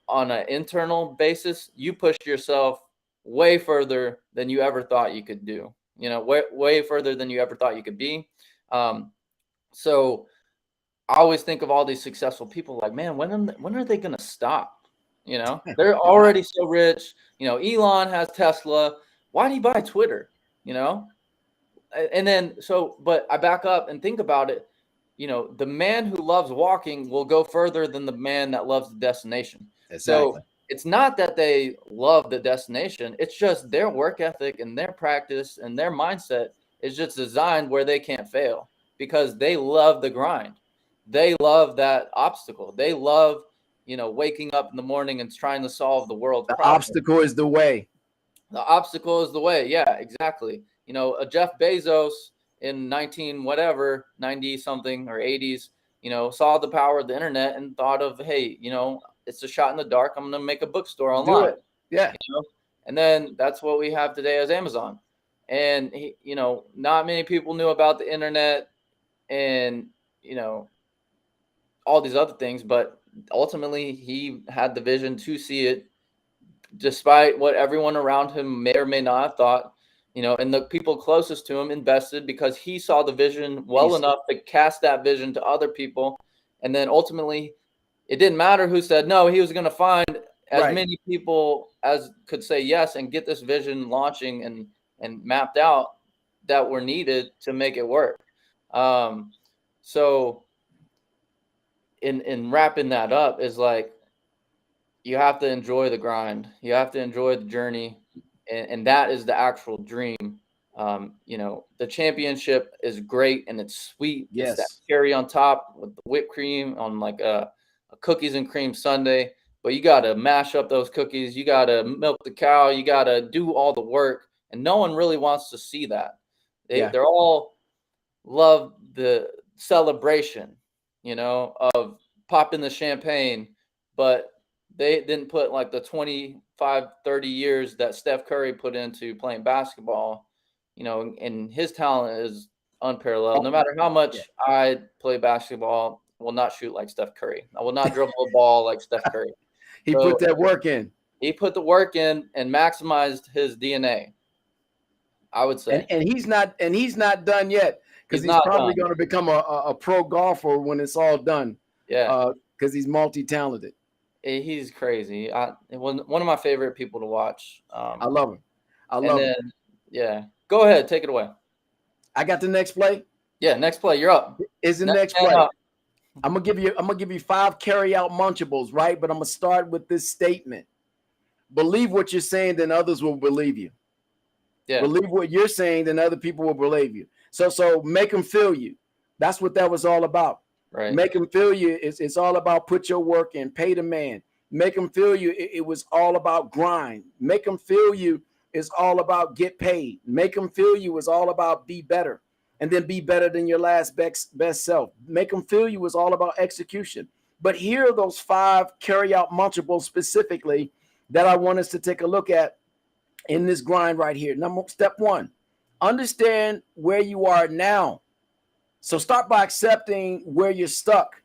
on an internal basis, you pushed yourself way further than you ever thought you could do, way further than you ever thought you could be. So I always think of all these successful people like, man, when are they going to stop? They're already so rich. Elon has Tesla. Why do you buy Twitter? And then, but I back up and think about it. The man who loves walking will go further than the man that loves the destination. Exactly. So it's not that they love the destination. It's just their work ethic and their practice and their mindset is just designed where they can't fail because they love the grind. They love that obstacle. They love, waking up in the morning and trying to solve the world's problem. Obstacle is the way. The obstacle is the way. Yeah, exactly. Jeff Bezos in 90 something or 80s, saw the power of the internet and thought of, hey, it's a shot in the dark. I'm going to make a bookstore online. Do it. Yeah. And then that's what we have today as Amazon. And, not many people knew about the internet and, all these other things, but ultimately he had the vision to see it despite what everyone around him may or may not have thought, and the people closest to him invested because he saw the vision well enough to cast that vision to other people. And then ultimately it didn't matter who said no, he was going to find as many people as could say yes and get this vision launching and mapped out that were needed to make it work. So in wrapping that up is like, you have to enjoy the grind. You have to enjoy the journey. And that is the actual dream. The championship is great and it's sweet. Yes. It's that cherry on top with the whipped cream on like a cookies and cream sundae. But you got to mash up those cookies. You got to milk the cow. You got to do all the work. And no one really wants to see that. They're all love the celebration, of popping the champagne. But they didn't put like the 25, 30 years that Steph Curry put into playing basketball, and his talent is unparalleled. No matter how much I play basketball, I will not shoot like Steph Curry. I will not dribble a ball like Steph Curry. He put that work in. He put the work in and maximized his DNA, I would say. And he's not done yet because he's probably going to become a pro golfer when it's all done. Yeah. Because he's multi-talented. He's crazy. One of my favorite people to watch. I love him. I love him. Yeah. Go ahead. Take it away. I got the next play. Yeah. Next play. You're up. Is the next play. I'm gonna give you 5 carry out munchables, right? But I'm gonna start with this statement. Believe what you're saying, then others will believe you. Yeah. Believe what you're saying, then other people will believe you. So make them feel you. That's what that was all about. Right. Make them feel you. It's all about put your work in, pay the man. Make them feel you. It was all about grind. Make them feel you. It's all about get paid. Make them feel you is all about be better, and then be better than your last best self. Make them feel you is all about execution. But here are those 5 carry out munchables specifically that I want us to take a look at in this grind right here. Step 1, understand where you are now. So start by accepting where you're stuck.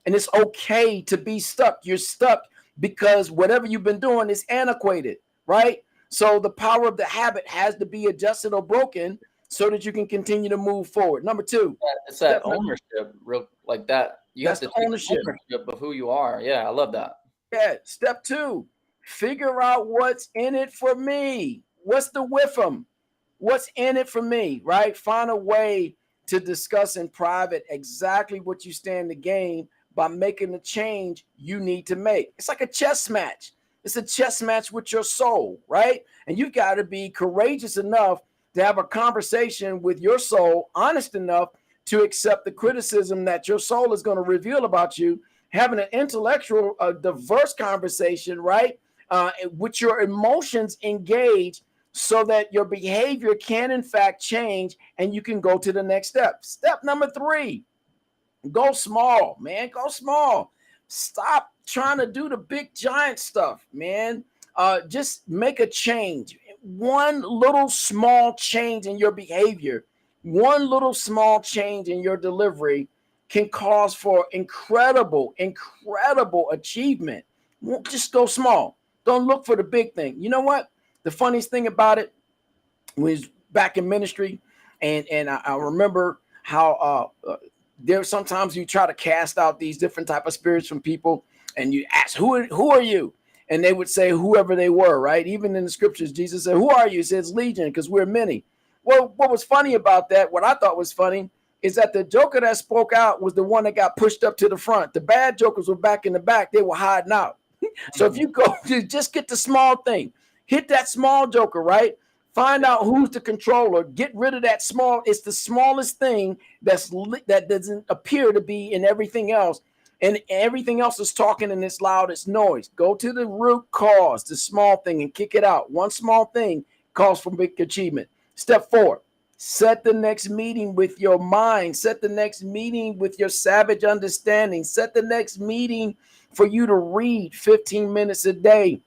And it's okay to be stuck. You're stuck because whatever you've been doing is antiquated, right? So the power of the habit has to be adjusted or broken so that you can continue to move forward. Number 2, it's that ownership, real like that. You have to take ownership of who you are. Yeah, I love that. Yeah. Step 2, figure out what's in it for me. What's the with them? What's in it for me, right? Find a way to discuss in private exactly what you stand to gain by making the change you need to make. It's like a chess match. It's a chess match with your soul, right? And you've got to be courageous enough to have a conversation with your soul, honest enough to accept the criticism that your soul is going to reveal about you, having an intellectual, diverse conversation, right? With your emotions engaged so that your behavior can in fact change and you can go to the next step. Step number 3, go small, man. Go small. Stop trying to do the big giant stuff, man. Just make a change. One little small change in your behavior, one little small change in your delivery can cause for incredible achievement. Just go small. Don't look for the big thing. You know what? The funniest thing about it was back in ministry, and I remember how there sometimes you try to cast out these different type of spirits from people, and you ask, who are you? And they would say whoever they were, right? Even in the scriptures, Jesus said, who are you? He says legion, because we're many. Well, what was funny about that, what I thought was funny, is that the joker that spoke out was the one that got pushed up to the front. The bad jokers were back in the back. They were hiding out. So if you go to just get the small thing, hit that small joker, right? Find out who's the controller. Get rid of that small. It's the smallest thing that doesn't appear to be in everything else. And everything else is talking in its loudest noise. Go to the root cause, the small thing, and kick it out. One small thing calls for big achievement. Step 4, set the next meeting with your mind. Set the next meeting with your savage understanding. Set the next meeting for you to read 15 minutes a day.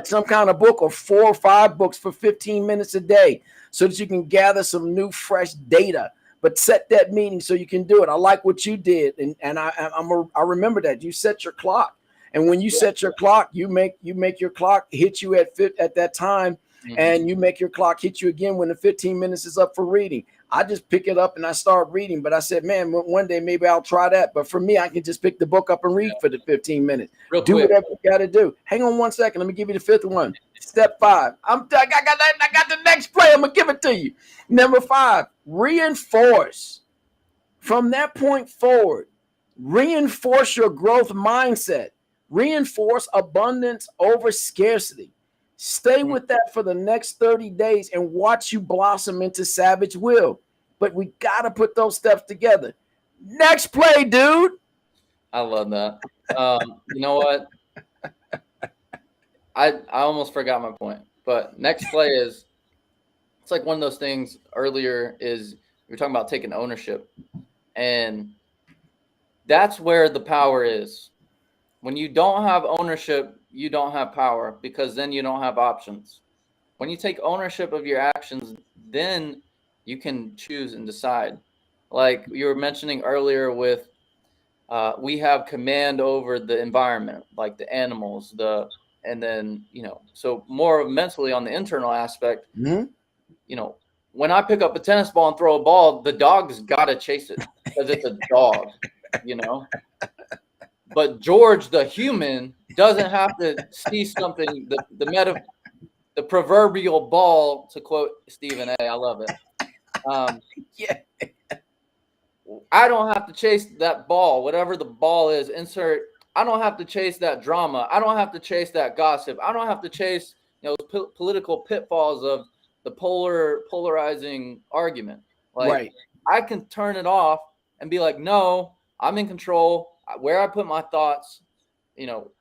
Some kind of book, or 4 or 5 books for 15 minutes a day, so that you can gather some new fresh data. But set that meeting so you can do it. I like what you did, and I remember that you set your clock, and when you set your clock, you make your clock hit you at that time, and you make your clock hit you again when the 15 minutes is up for reading. I just pick it up and I start reading. But I said, man, one day maybe I'll try that. But for me, I can just pick the book up and read for the 15 minutes. Do whatever you got to do. Hang on 1 second. Let me give you the 5th one. Step 5. I got the next play. I'm going to give it to you. Number 5, reinforce. From that point forward, reinforce your growth mindset. Reinforce abundance over scarcity. Stay with that for the next 30 days and watch you blossom into savage will. But we got to put those steps together. Next play, dude. I love that. You know what? I almost forgot my point. But next play is, it's like one of those things earlier is we were talking about taking ownership. And that's where the power is. When you don't have ownership, you don't have power, because then you don't have options. When you take ownership of your actions, then you can choose and decide. Like you were mentioning earlier with, we have command over the environment, like the animals, and then, so more mentally on the internal aspect, when I pick up a tennis ball and throw a ball, the dog's got to chase it because it's a dog, But George, the human, doesn't have to see something, the proverbial ball, to quote Stephen A. I love it. Yeah. I don't have to chase that ball, whatever the ball is, I don't have to chase that drama. I don't have to chase that gossip. I don't have to chase political pitfalls of the polarizing argument. Like Right. I can turn it off and be like, no, I'm in control. Where I put my thoughts,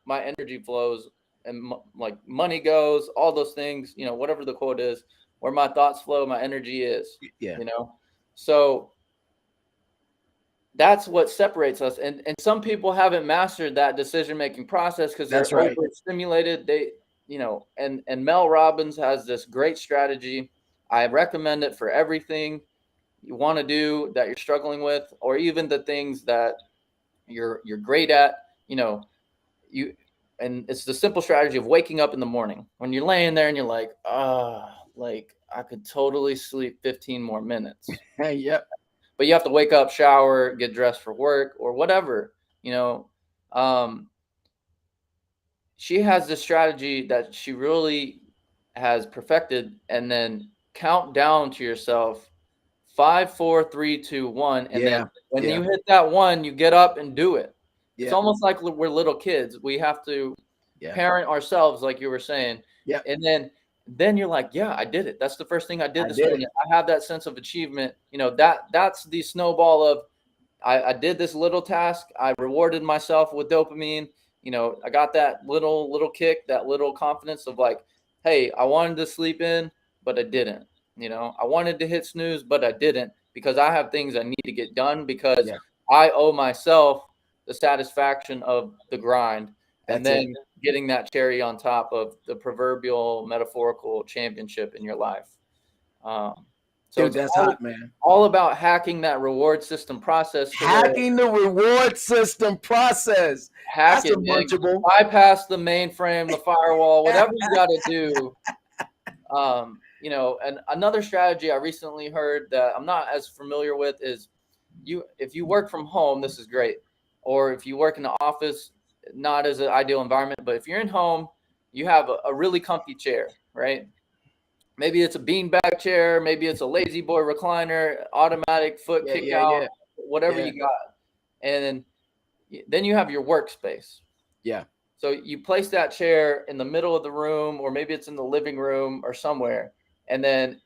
my energy flows, and like money goes, all those things, whatever the quote is, where my thoughts flow, my energy is. Yeah. So that's what separates us. And some people haven't mastered that decision-making process because they're overstimulated. They, and Mel Robbins has this great strategy. I recommend it for everything you want to do that you're struggling with, or even the things that you're great at, and it's the simple strategy of waking up in the morning when you're laying there and you're like, like I could totally sleep 15 more minutes. Hey, yep. But you have to wake up, shower, get dressed for work or whatever, she has this strategy that she really has perfected, and then count down to yourself 5, 4, 3, 2, 1. And then when you hit that 1, you get up and do it. It's almost like we're little kids. We have to parent ourselves, like you were saying. Yeah. And then you're like, yeah, I did it. That's the first thing I did this morning. I have that sense of achievement. That's the snowball of I did this little task. I rewarded myself with dopamine. I got that little kick, that little confidence of like, hey, I wanted to sleep in, but I didn't. I wanted to hit snooze, but I didn't, because I have things I need to get done, because I owe myself the satisfaction of the grind. And then getting that cherry on top of the proverbial metaphorical championship in your life. So dude, that's hot, man. All about hacking that reward system process. Hacking the reward system process. Hack it, munchable. Bypass the mainframe, the firewall, whatever you got to do. And another strategy I recently heard that I'm not as familiar with is if you work from home, this is great. Or if you work in the office, not as an ideal environment, but if you're in home, you have a really comfy chair, right? Maybe it's a beanbag chair, maybe it's a lazy boy recliner, automatic foot kick out, whatever you got. And then you have your workspace. Yeah. So you place that chair in the middle of the room, or maybe it's in the living room or somewhere. And then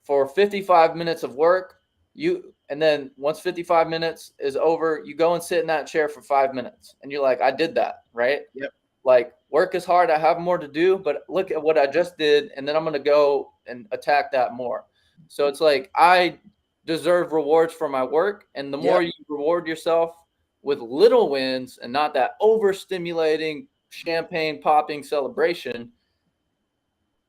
for 55 minutes of work, and then once 55 minutes is over, you go and sit in that chair for 5 minutes. And you're like, I did that, right? Yep. Like, work is hard. I have more to do, but look at what I just did. And then I'm going to go and attack that more. So it's like, I deserve rewards for my work. And the more you reward yourself with little wins and not that overstimulating champagne popping celebration,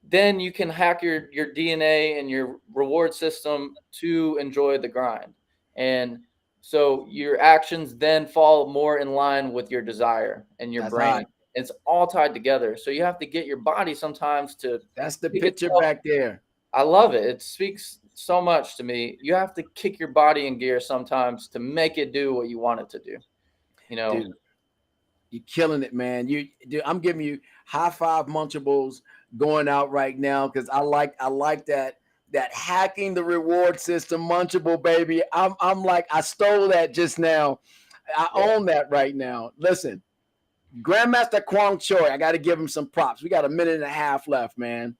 then you can hack your DNA and your reward system to enjoy the grind. And so your actions then fall more in line with your desire and your brain. Hot. It's all tied together. So you have to get your body sometimes to. That's the picture back there. I love it. It speaks so much to me. You have to kick your body in gear sometimes to make it do what you want it to do. Dude, you're killing it, man. Dude, I'm giving you high five munchables going out right now, because I like that hacking the reward system munchable, baby. I'm like, I stole that just now. I own that right now. Listen, Grandmaster Kwang Choi, I got to give him some props. We got a minute and a half left, man.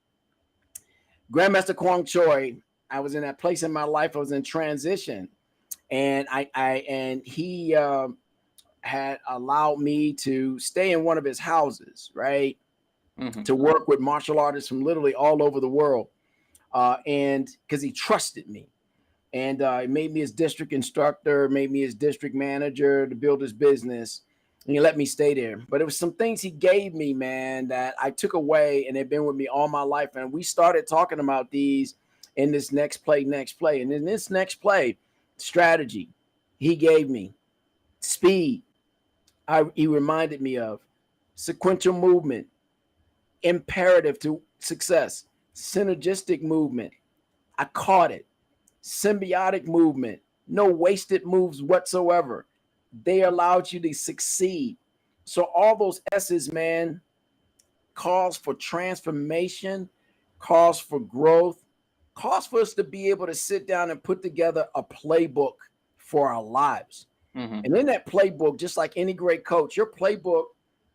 Grandmaster Kwang Choi, I was in that place in my life. I was in transition, and he had allowed me to stay in one of his houses, right? Mm-hmm. To work with martial artists from literally all over the world. And because he trusted me, and he made me his district instructor, made me his district manager to build his business. And he let me stay there. But it was some things he gave me, man, that I took away, and they've been with me all my life. And we started talking about these in this next play. And in this next play, strategy, he gave me speed. He reminded me of sequential movement, imperative to success, synergistic movement. I caught it. Symbiotic movement, no wasted moves whatsoever. They allowed you to succeed. So all those S's, man, calls for transformation, calls for growth, calls for us to be able to sit down and put together a playbook for our lives. Mm-hmm. And in that playbook, just like any great coach, your playbook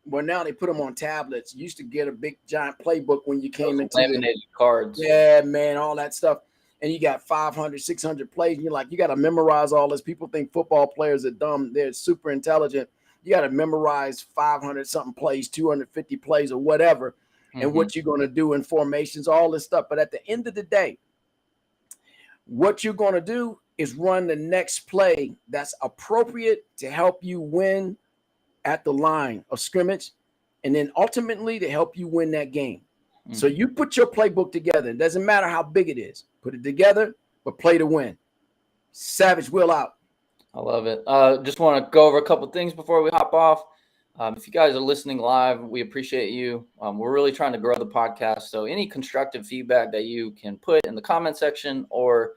Well, now they put them on tablets. You used to get a big giant playbook when you came into laminated cards. Yeah, man, all that stuff. And you got 500, 600 plays. And you're like, you got to memorize all this. People think football players are dumb. They're super intelligent. You got to memorize 500 something plays, 250 plays or whatever, and what you're going to do in formations, all this stuff. But at the end of the day, what you're going to do is run the next play that's appropriate to help you win at the line of scrimmage, and then ultimately to help you win that game. So you put your playbook together. It doesn't matter how big it is. Put it together, but play to win. Savage Will out. I love it. Just want to go over a couple things before we hop off. If you guys are listening live, we appreciate you. We're really trying to grow the podcast. So any constructive feedback that you can put in the comment section or,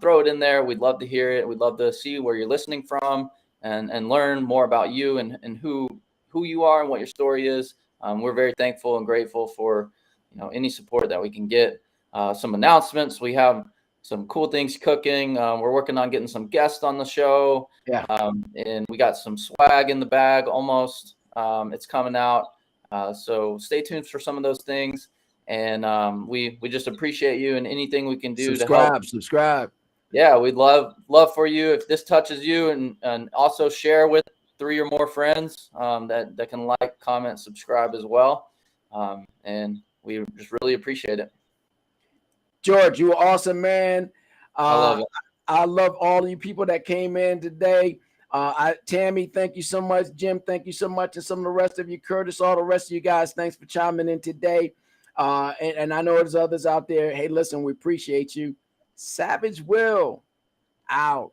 throw it in there. We'd love to hear it. We'd love to see where you're listening from and learn more about you and who you are and what your story is. We're very thankful and grateful for, any support that we can get. Some announcements. We have some cool things cooking. We're working on getting some guests on the show. Yeah. And we got some swag in the bag almost. It's coming out. So stay tuned for some of those things. And we just appreciate you and anything we can do to help. Subscribe. Yeah, we'd love for you if this touches you, and also share with 3 or more friends that can like, comment, subscribe as well. And we just really appreciate it. George, you were awesome, man. I love it. I love all you people that came in today. Tammy, thank you so much. Jim, thank you so much. And some of the rest of you, Curtis, all the rest of you guys, thanks for chiming in today. And I know there's others out there. Hey, listen, we appreciate you. Savage Will out.